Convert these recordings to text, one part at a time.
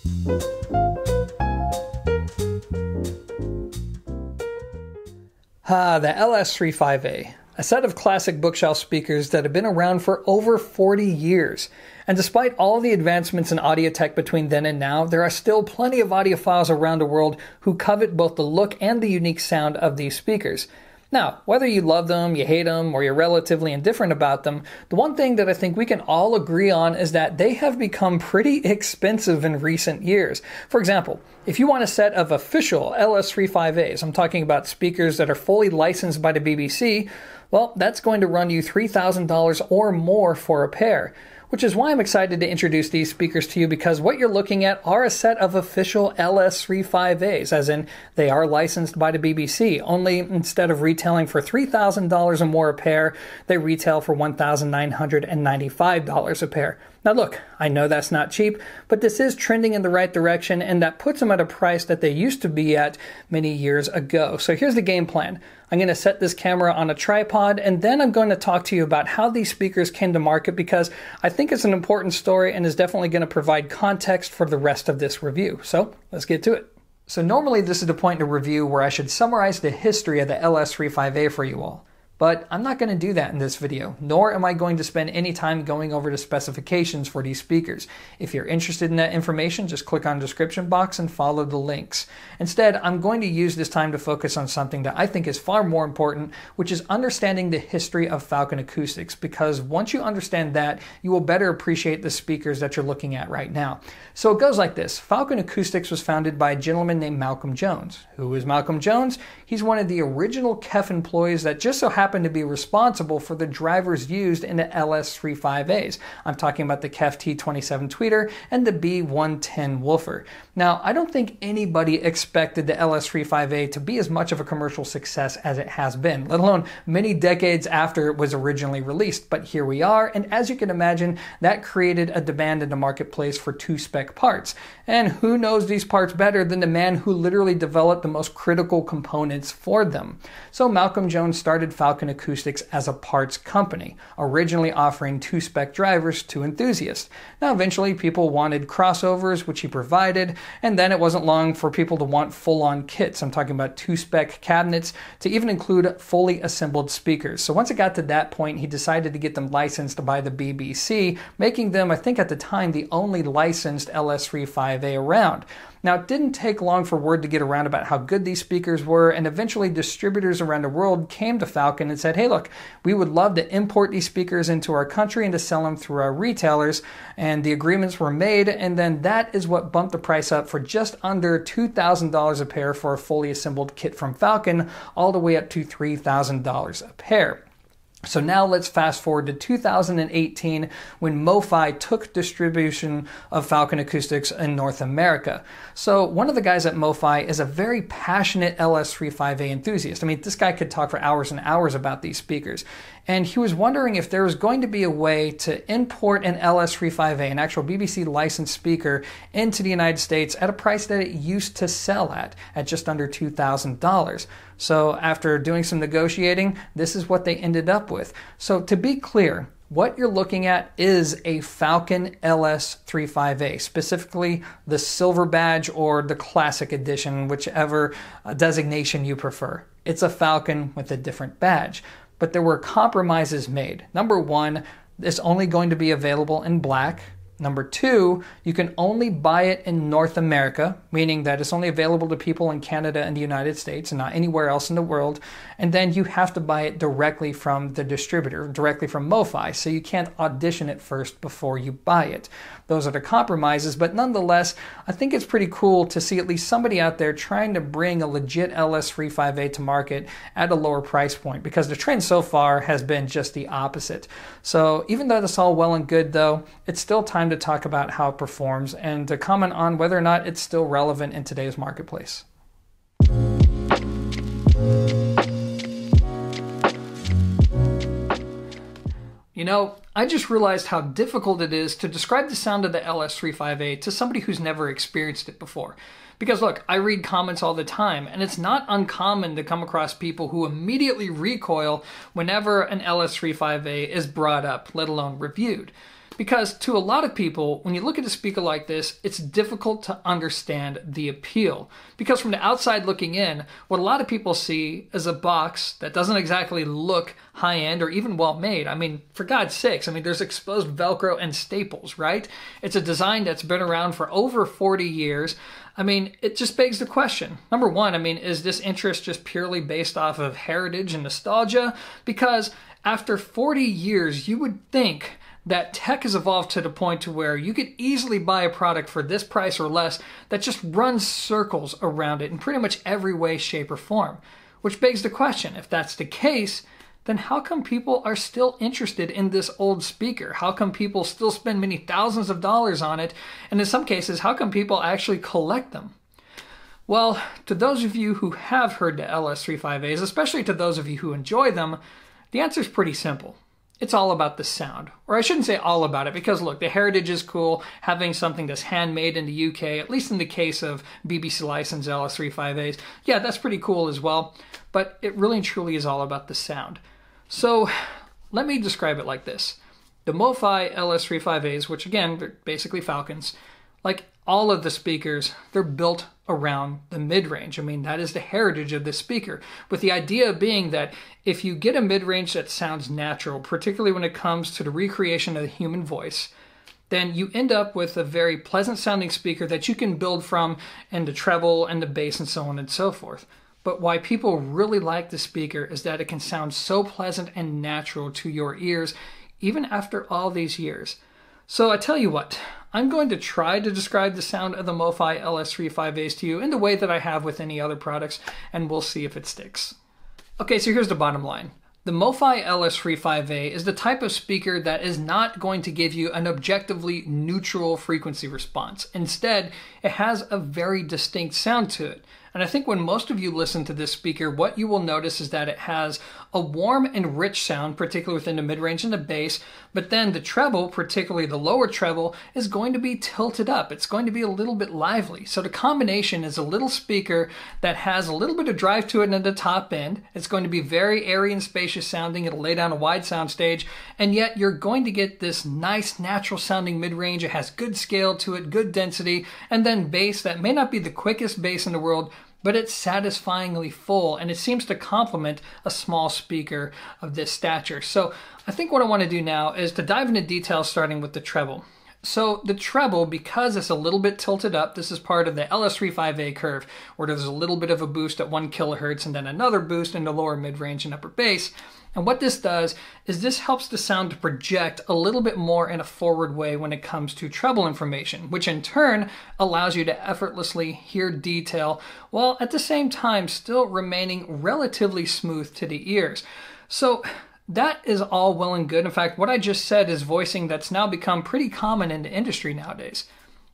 The LS3 5A, a set of classic bookshelf speakers that have been around for over 40 years. And despite all the advancements in audio tech between then and now, there are still plenty of audiophiles around the world who covet both the look and the unique sound of these speakers. Now, whether you love them, you hate them, or you're relatively indifferent about them, the one thing that I think we can all agree on is that they have become pretty expensive in recent years. For example, if you want a set of official LS3 5As, I'm talking about speakers that are fully licensed by the BBC, well, that's going to run you $3,000 or more for a pair. Which is why I'm excited to introduce these speakers to you, because what you're looking at are a set of official LS3 5As, as in they are licensed by the BBC, only instead of retailing for $3,000 or more a pair, they retail for $1,995 a pair. Now look, I know that's not cheap, but this is trending in the right direction, and that puts them at a price that they used to be at many years ago. So here's the game plan. I'm going to set this camera on a tripod, and then I'm going to talk to you about how these speakers came to market, because I think it's an important story and is definitely going to provide context for the rest of this review. So let's get to it. So normally this is the point in a review where I should summarize the history of the LS3 5A for you all. But I'm not going to do that in this video, nor am I going to spend any time going over the specifications for these speakers. If you're interested in that information, just click on the description box and follow the links. Instead, I'm going to use this time to focus on something that I think is far more important, which is understanding the history of Falcon Acoustics, because once you understand that, you will better appreciate the speakers that you're looking at right now. So it goes like this. Falcon Acoustics was founded by a gentleman named Malcolm Jones. Who is Malcolm Jones? He's one of the original KEF employees that just so happened to be responsible for the drivers used in the LS3 5As. I'm talking about the KEF T27 tweeter and the B110 woofer. Now, I don't think anybody expected the LS3 5A to be as much of a commercial success as it has been, let alone many decades after it was originally released. But here we are, and as you can imagine, that created a demand in the marketplace for two-spec parts. And who knows these parts better than the man who literally developed the most critical components for them? So Malcolm Jones started Falcon Acoustics as a parts company, originally offering two-spec drivers to enthusiasts. Now eventually people wanted crossovers, which he provided, and then it wasn't long for people to want full-on kits. I'm talking about two-spec cabinets to even include fully assembled speakers. So once it got to that point, he decided to get them licensed by the BBC, making them, I think at the time, the only licensed LS3 5A around. Now, it didn't take long for word to get around about how good these speakers were, and eventually distributors around the world came to Falcon and said, hey look, we would love to import these speakers into our country and to sell them through our retailers. And the agreements were made, and then that is what bumped the price up for just under $2,000 a pair for a fully assembled kit from Falcon, all the way up to $3,000 a pair. So now let's fast forward to 2018 when MoFi took distribution of Falcon Acoustics in North America. So one of the guys at MoFi is a very passionate LS3 5A enthusiast. I mean, this guy could talk for hours and hours about these speakers. And he was wondering if there was going to be a way to import an LS3 5A, an actual BBC licensed speaker, into the United States at a price that it used to sell at just under $2,000. So after doing some negotiating, this is what they ended up with. So to be clear, what you're looking at is a Falcon LS3 5A, specifically the silver badge or the classic edition, whichever designation you prefer. It's a Falcon with a different badge. But there were compromises made. Number one, it's only going to be available in black. Number two, you can only buy it in North America, meaning that it's only available to people in Canada and the United States and not anywhere else in the world. And then you have to buy it directly from the distributor, directly from MoFi, so you can't audition it first before you buy it. Those are the compromises, but nonetheless, I think it's pretty cool to see at least somebody out there trying to bring a legit LS3 5A to market at a lower price point, because the trend so far has been just the opposite. So even though that's all well and good though, it's still time to talk about how it performs and to comment on whether or not it's still relevant in today's marketplace. You know, I just realized how difficult it is to describe the sound of the LS3 5A to somebody who's never experienced it before. Because look, I read comments all the time, and it's not uncommon to come across people who immediately recoil whenever an LS3 5A is brought up, let alone reviewed. Because to a lot of people, when you look at a speaker like this, it's difficult to understand the appeal. Because from the outside looking in, what a lot of people see is a box that doesn't exactly look high-end or even well-made. I mean, for God's sakes, I mean, there's exposed Velcro and staples, right? It's a design that's been around for over 40 years. I mean, it just begs the question. Number one, I mean, is this interest just purely based off of heritage and nostalgia? Because after 40 years, you would think that tech has evolved to the point to where you could easily buy a product for this price or less that just runs circles around it in pretty much every way, shape, or form. Which begs the question, if that's the case, then how come people are still interested in this old speaker? How come people still spend many thousands of dollars on it? And in some cases, how come people actually collect them? Well, to those of you who have heard the LS3 especially to those of you who enjoy them, the answer is pretty simple. It's all about the sound. Or I shouldn't say all about it, because look, the heritage is cool, having something that's handmade in the UK, at least in the case of BBC licensed LS3 yeah, that's pretty cool as well, but it really and truly is all about the sound. So let me describe it like this. The MoFi LS3 which again, they're basically Falcons, like all of the speakers, they're built around the mid-range. I mean, that is the heritage of this speaker, with the idea being that if you get a mid-range that sounds natural, particularly when it comes to the recreation of the human voice, then you end up with a very pleasant sounding speaker that you can build from in the treble and the bass and so on and so forth. But why people really like the speaker is that it can sound so pleasant and natural to your ears, even after all these years. So I tell you what, I'm going to try to describe the sound of the MoFi LS3 to you in the way that I have with any other products, and we'll see if it sticks. Okay, so here's the bottom line. The MoFi LS3 is the type of speaker that is not going to give you an objectively neutral frequency response. Instead, it has a very distinct sound to it. And I think when most of you listen to this speaker, what you will notice is that it has a warm and rich sound, particularly within the mid-range and the bass, but then the treble, particularly the lower treble, is going to be tilted up. It's going to be a little bit lively. So the combination is a little speaker that has a little bit of drive to it at the top end. It's going to be very airy and spacious sounding. It'll lay down a wide sound stage, and yet you're going to get this nice natural sounding mid-range. It has good scale to it, good density, and then bass that may not be the quickest bass in the world, but it's satisfyingly full, and it seems to complement a small speaker of this stature. So I think what I want to do now is to dive into details, starting with the treble. So the treble, because it's a little bit tilted up, this is part of the LS3 curve, where there's a little bit of a boost at 1 kilohertz and then another boost in the lower mid-range and upper bass. And what this does is this helps the sound to project a little bit more in a forward way when it comes to treble information, which in turn allows you to effortlessly hear detail while at the same time still remaining relatively smooth to the ears. So that is all well and good. In fact, what I just said is voicing that's now become pretty common in the industry nowadays.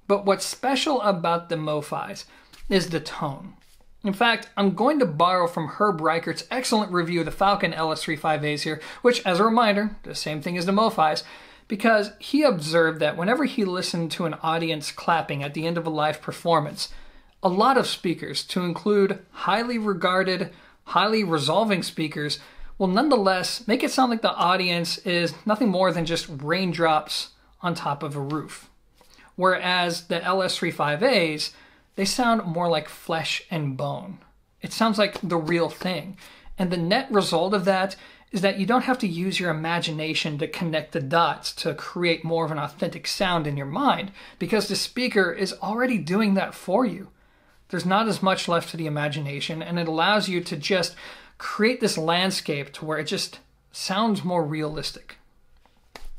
But what's special about the MoFis is the tone. In fact, I'm going to borrow from Herb Reicherts' excellent review of the Falcon LS3 here, which, as a reminder, the same thing as the MoFis, because he observed that whenever he listened to an audience clapping at the end of a live performance, a lot of speakers, to include highly regarded, highly resolving speakers, will nonetheless make it sound like the audience is nothing more than just raindrops on top of a roof. Whereas the LS3 they sound more like flesh and bone. It sounds like the real thing. And the net result of that is that you don't have to use your imagination to connect the dots to create more of an authentic sound in your mind, because the speaker is already doing that for you. There's not as much left to the imagination, and it allows you to just create this landscape to where it just sounds more realistic.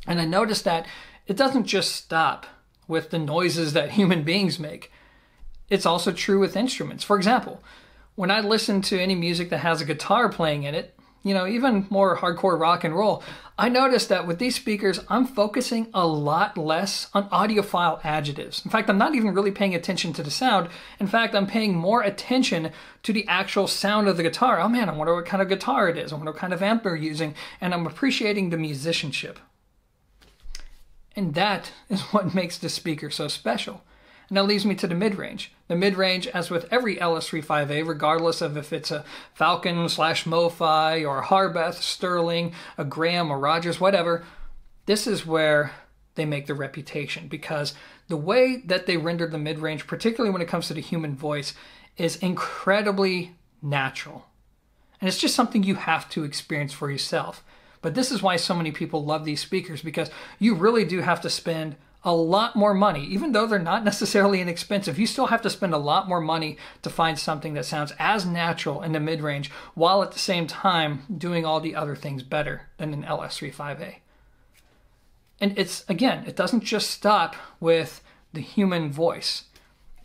And I noticed that it doesn't just stop with the noises that human beings make. It's also true with instruments. For example, when I listen to any music that has a guitar playing in it, you know, even more hardcore rock and roll, I notice that with these speakers, I'm focusing a lot less on audiophile adjectives. In fact, I'm not even really paying attention to the sound. In fact, I'm paying more attention to the actual sound of the guitar. Oh man, I wonder what kind of guitar it is. I wonder what kind of amp they're using. And I'm appreciating the musicianship. And that is what makes the speaker so special. And that leads me to the mid-range. The mid-range, as with every LS3 regardless of if it's a Falcon / MoFi or a Harbeth, Sterling, a Graham or Rogers, whatever, this is where they make the reputation, because the way that they render the mid-range, particularly when it comes to the human voice, is incredibly natural. And it's just something you have to experience for yourself. But this is why so many people love these speakers, because you really do have to spend a lot more money. Even though they're not necessarily inexpensive, you still have to spend a lot more money to find something that sounds as natural in the mid-range, while at the same time doing all the other things better than an LS3 5A. And it's, again, it doesn't just stop with the human voice.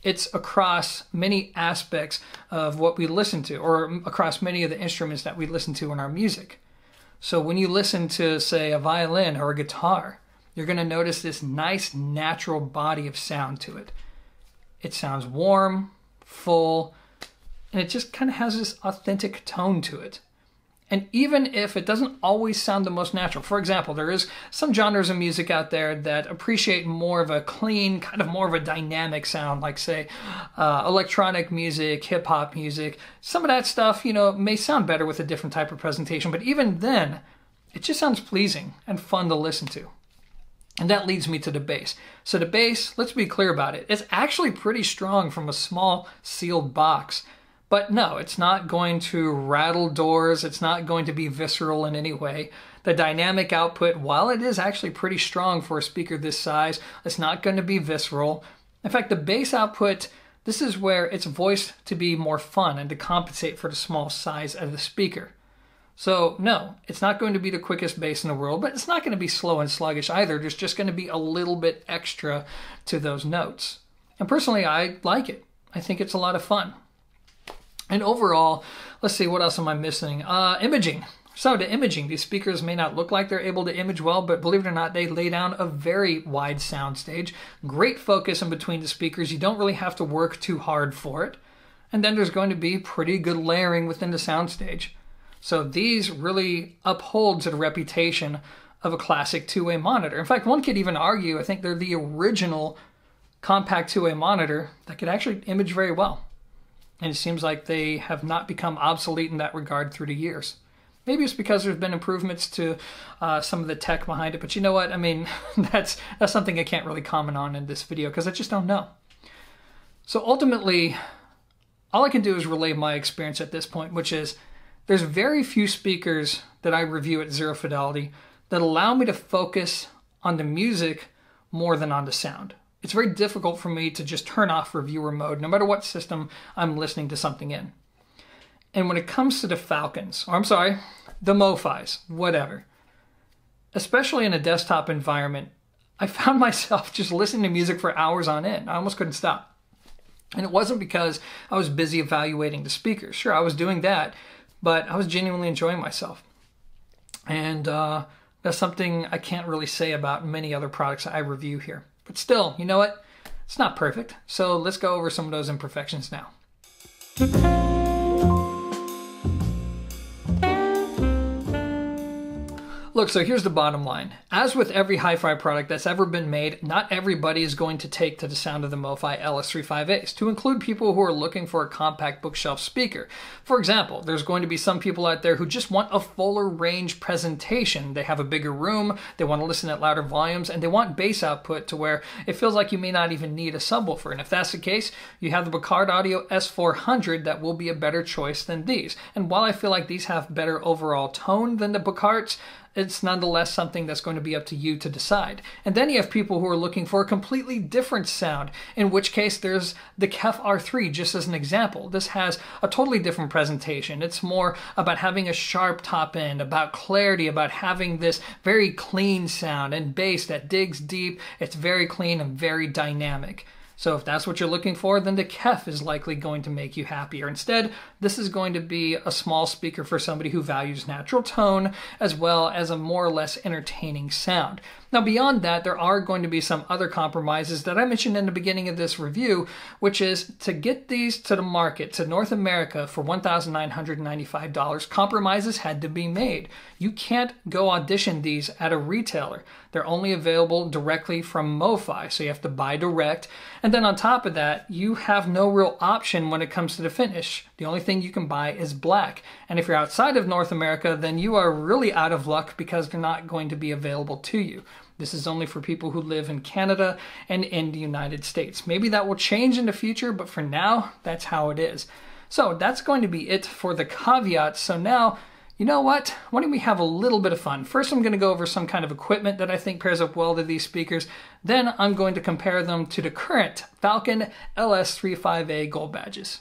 It's across many aspects of what we listen to, or across many of the instruments that we listen to in our music. So when you listen to, say, a violin or a guitar, you're going to notice this nice natural body of sound to it. It sounds warm, full, and it just kind of has this authentic tone to it. And even if it doesn't always sound the most natural, for example, there is some genres of music out there that appreciate more of a clean, kind of more of a dynamic sound, like, say, electronic music, hip-hop music. Some of that stuff, you know, may sound better with a different type of presentation, but even then, it just sounds pleasing and fun to listen to. And that leads me to the bass. So the bass, let's be clear about it, it's actually pretty strong from a small sealed box. But no, it's not going to rattle doors. It's not going to be visceral in any way. The dynamic output, while it is actually pretty strong for a speaker this size, it's not going to be visceral. In fact, the bass output, this is where it's voiced to be more fun and to compensate for the small size of the speaker. So no, it's not going to be the quickest bass in the world, but it's not going to be slow and sluggish either. There's just going to be a little bit extra to those notes. And personally, I like it. I think it's a lot of fun. And overall, let's see, what else am I missing? Imaging. So the imaging, these speakers may not look like they're able to image well, but believe it or not, they lay down a very wide sound stage. Great focus in between the speakers. You don't really have to work too hard for it. And then there's going to be pretty good layering within the sound stage. So these really uphold to the reputation of a classic two-way monitor. In fact, one could even argue, I think they're the original compact two-way monitor that could actually image very well. And it seems like they have not become obsolete in that regard through the years. Maybe it's because there's been improvements to some of the tech behind it, but you know what? I mean, that's something I can't really comment on in this video because I just don't know. So ultimately, all I can do is relay my experience at this point, which is there's very few speakers that I review at zero fidelity that allow me to focus on the music more than on the sound. It's very difficult for me to just turn off reviewer mode, no matter what system I'm listening to something in. And when it comes to the Falcons, or I'm sorry, the MoFis, whatever, especially in a desktop environment, I found myself just listening to music for hours on end. I almost couldn't stop. And it wasn't because I was busy evaluating the speakers. Sure, I was doing that, but I was genuinely enjoying myself. And that's something I can't really say about many other products I review here. But still, you know what? It's not perfect. So let's go over some of those imperfections now. Look, so here's the bottom line. As with every hi-fi product that's ever been made, not everybody is going to take to the sound of the MoFi LS3 5As, to include people who are looking for a compact bookshelf speaker. For example, there's going to be some people out there who just want a fuller range presentation. They have a bigger room, they want to listen at louder volumes, and they want bass output to where it feels like you may not even need a subwoofer. And if that's the case, you have the Bacard Audio S400 that will be a better choice than these. And while I feel like these have better overall tone than the Bacards, it's nonetheless something that's going to be up to you to decide. And then you have people who are looking for a completely different sound, in which case there's the KEF R3, just as an example. This has a totally different presentation. It's more about having a sharp top end, about clarity, about having this very clean sound and bass that digs deep. It's very clean and very dynamic. So if that's what you're looking for, then the KEF is likely going to make you happier. Instead, this is going to be a small speaker for somebody who values natural tone as well as a more or less entertaining sound. Now beyond that, there are going to be some other compromises that I mentioned in the beginning of this review, which is to get these to the market, to North America for $1,995, compromises had to be made. You can't go audition these at a retailer. They're only available directly from MoFi, so you have to buy direct. And then on top of that, you have no real option when it comes to the finish. The only thing you can buy is black. And if you're outside of North America, then you are really out of luck because they're not going to be available to you. This is only for people who live in Canada and in the United States. Maybe that will change in the future, but for now, that's how it is. So that's going to be it for the caveats. So now, you know what? Why don't we have a little bit of fun? First, I'm going to go over some kind of equipment that I think pairs up well to these speakers. Then I'm going to compare them to the current Falcon LS3 5A gold badges.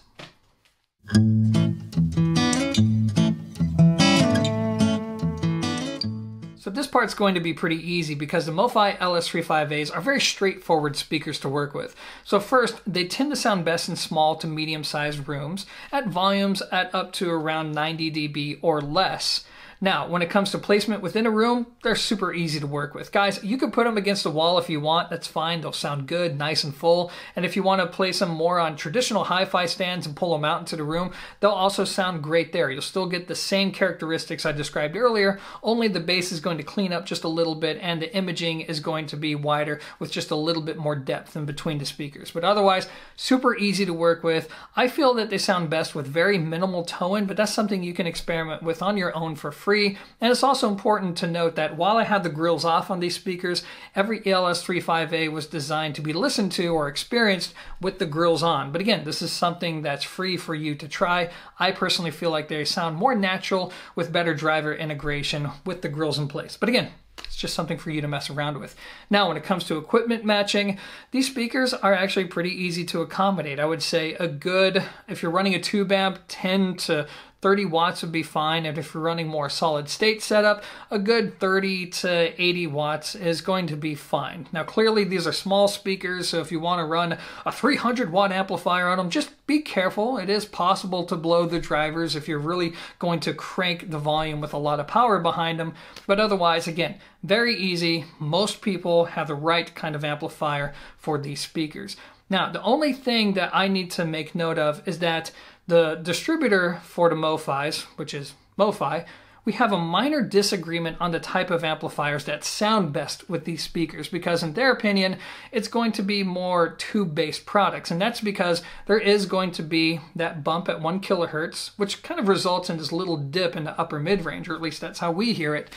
So this part's going to be pretty easy because the MoFi LS3 5As are very straightforward speakers to work with. So first, they tend to sound best in small to medium-sized rooms at volumes at up to around 90 dB or less. Now, when it comes to placement within a room, they're super easy to work with. Guys, you can put them against the wall if you want. That's fine. They'll sound good, nice and full. And if you want to place them more on traditional hi-fi stands and pull them out into the room, they'll also sound great there. You'll still get the same characteristics I described earlier, only the bass is going to clean up just a little bit and the imaging is going to be wider with just a little bit more depth in between the speakers. But otherwise, super easy to work with. I feel that they sound best with very minimal tone, but that's something you can experiment with on your own for free. And it's also important to note that while I have the grills off on these speakers, every LS3 5A was designed to be listened to or experienced with the grills on. But again, this is something that's free for you to try. I personally feel like they sound more natural with better driver integration with the grills in place. But again, it's just something for you to mess around with. Now, when it comes to equipment matching, these speakers are actually pretty easy to accommodate. I would say a good, if you're running a tube amp, 10 to 30 watts would be fine, and if you're running more solid state setup, a good 30 to 80 watts is going to be fine. Now clearly these are small speakers, so if you want to run a 300 watt amplifier on them, just be careful. It is possible to blow the drivers if you're really going to crank the volume with a lot of power behind them, but otherwise, again, very easy. Most people have the right kind of amplifier for these speakers. Now, the only thing that I need to make note of is that the distributor for the MoFis, which is MoFi, we have a minor disagreement on the type of amplifiers that sound best with these speakers because in their opinion, it's going to be more tube-based products. And that's because there is going to be that bump at 1 kilohertz, which kind of results in this little dip in the upper mid-range, or at least that's how we hear it.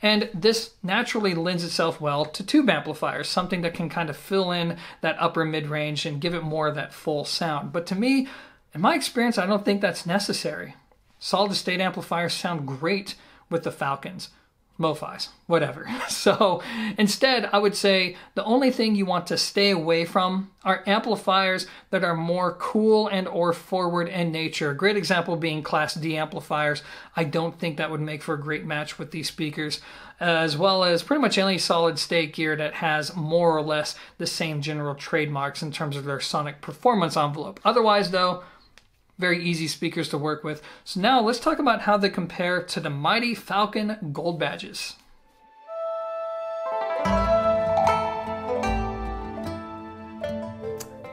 And this naturally lends itself well to tube amplifiers, something that can kind of fill in that upper mid-range and give it more of that full sound. But to me, in my experience, I don't think that's necessary. Solid state amplifiers sound great with the Falcons, MoFis, whatever. So instead, I would say the only thing you want to stay away from are amplifiers that are more cool and or forward in nature. A great example being Class D amplifiers. I don't think that would make for a great match with these speakers, as well as pretty much any solid state gear that has more or less the same general trademarks in terms of their sonic performance envelope. Otherwise though, very easy speakers to work with. So now let's talk about how they compare to the mighty Falcon gold badges.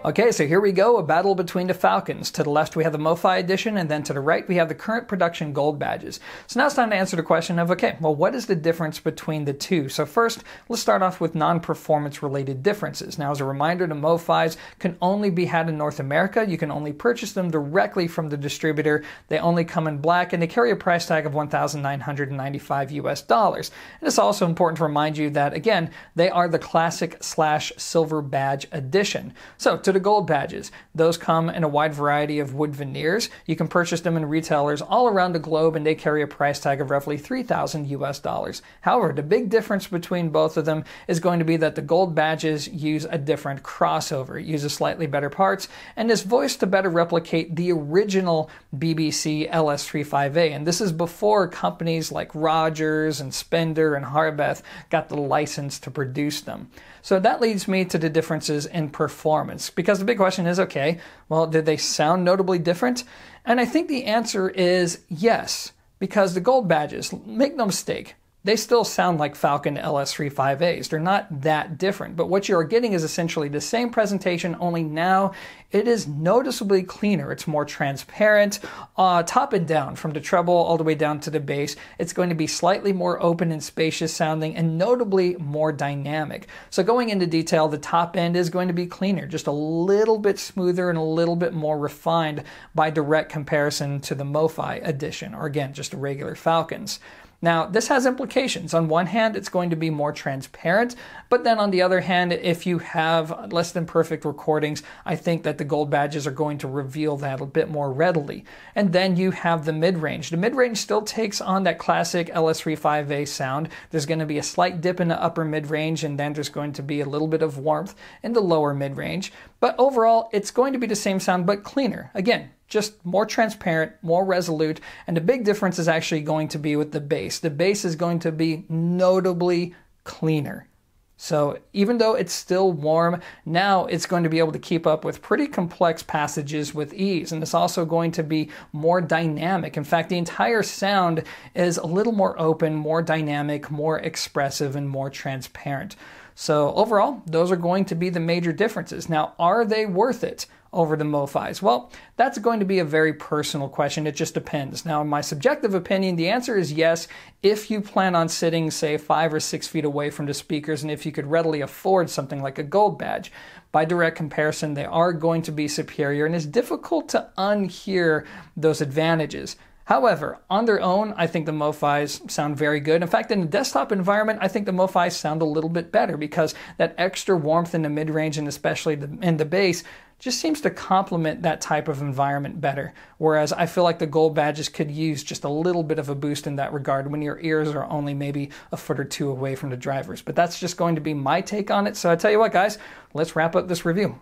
Okay, so here we go, a battle between the Falcons. To the left we have the MoFi edition, and then to the right we have the current production gold badges. So now it's time to answer the question of, okay, well, what is the difference between the two? So first, let's start off with non-performance related differences. Now, as a reminder, the MoFis can only be had in North America. You can only purchase them directly from the distributor. They only come in black, and they carry a price tag of $1,995 US. And it's also important to remind you that, again, they are the classic/silver badge edition. So to the gold badges, those come in a wide variety of wood veneers. You can purchase them in retailers all around the globe, and they carry a price tag of roughly $3,000 US. However, the big difference between both of them is going to be that the gold badges use a different crossover. It uses slightly better parts and is voiced to better replicate the original BBC LS3 5A. And this is before companies like Reicherts and Spender and Harbeth got the license to produce them. So that leads me to the differences in performance, because the big question is, okay, well, did they sound notably different? And I think the answer is yes, because the gold badges, make no mistake, they still sound like Falcon LS3 5As. They're not that different, but what you're getting is essentially the same presentation, only now it is noticeably cleaner. It's more transparent, top and down, from the treble all the way down to the bass. It's going to be slightly more open and spacious sounding, and notably more dynamic. So going into detail, the top end is going to be cleaner, just a little bit smoother and a little bit more refined by direct comparison to the MoFi edition, or again, just the regular Falcons. Now, this has implications. On one hand, it's going to be more transparent, but then on the other hand, if you have less than perfect recordings, I think that the gold badges are going to reveal that a bit more readily. And then you have the mid-range. The mid-range still takes on that classic LS3 5A sound. There's going to be a slight dip in the upper mid-range, and then there's going to be a little bit of warmth in the lower mid-range. But overall, it's going to be the same sound, but cleaner. Again, just more transparent, more resolute, and the big difference is actually going to be with the bass. The bass is going to be notably cleaner. So even though it's still warm, now it's going to be able to keep up with pretty complex passages with ease. And it's also going to be more dynamic. In fact, the entire sound is a little more open, more dynamic, more expressive, and more transparent. So overall, those are going to be the major differences. Now, are they worth it over the MoFis? Well, that's going to be a very personal question. It just depends. Now, in my subjective opinion, the answer is yes, if you plan on sitting, say, 5 or 6 feet away from the speakers, and if you could readily afford something like a gold badge. By direct comparison, they are going to be superior, and it's difficult to unhear those advantages. However, on their own, I think the MoFis sound very good. In fact, in a desktop environment, I think the MoFis sound a little bit better because that extra warmth in the mid-range and especially in the bass just seems to complement that type of environment better. Whereas I feel like the gold badges could use just a little bit of a boost in that regard when your ears are only maybe a foot or two away from the drivers. But that's just going to be my take on it. So I tell you what, guys, let's wrap up this review.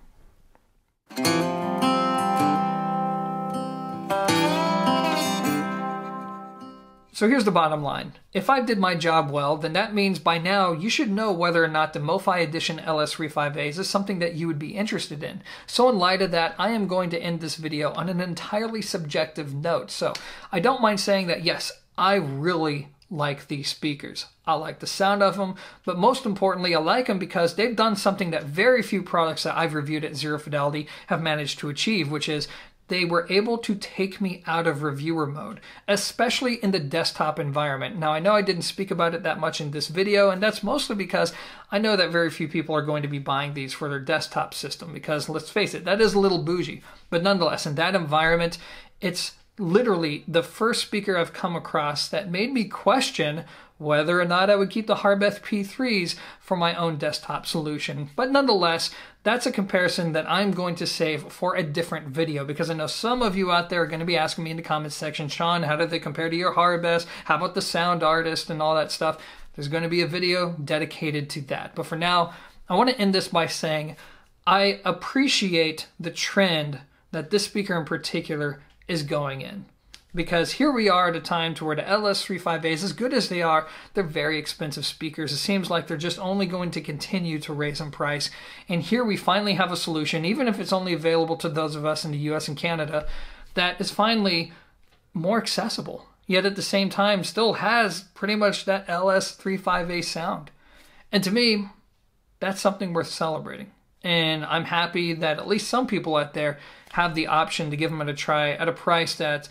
So here's the bottom line. If I did my job well, then that means by now you should know whether or not the MoFi Edition LS3 5As is something that you would be interested in. So in light of that, I am going to end this video on an entirely subjective note. So I don't mind saying that, yes, I really like these speakers. I like the sound of them, but most importantly, I like them because they've done something that very few products that I've reviewed at Zero Fidelity have managed to achieve, which is they were able to take me out of reviewer mode, especially in the desktop environment. Now, I know I didn't speak about it that much in this video, and that's mostly because I know that very few people are going to be buying these for their desktop system because, let's face it, that is a little bougie. But nonetheless, in that environment, it's literally the first speaker I've come across that made me question whether or not I would keep the Harbeth P3s for my own desktop solution. But nonetheless, that's a comparison that I'm going to save for a different video because I know some of you out there are going to be asking me in the comments section, Sean, how do they compare to your Harbeth? How about the sound artist and all that stuff? There's going to be a video dedicated to that. But for now, I want to end this by saying I appreciate the trend that this speaker in particular is going in. Because here we are at a time to where the LS3 5As, as good as they are, they're very expensive speakers. It seems like they're just only going to continue to raise in price. And here we finally have a solution, even if it's only available to those of us in the US and Canada, that is finally more accessible. Yet at the same time still has pretty much that LS3 5A sound. And to me, that's something worth celebrating. And I'm happy that at least some people out there have the option to give them a try at a price that,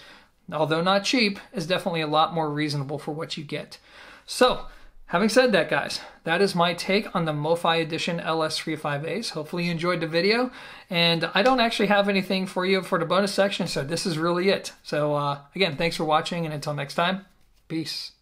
although not cheap, is definitely a lot more reasonable for what you get. So, having said that, guys, that is my take on the MoFi Edition LS3 5As. Hopefully you enjoyed the video, and I don't actually have anything for you for the bonus section, so this is really it. So, again, thanks for watching, and until next time, peace.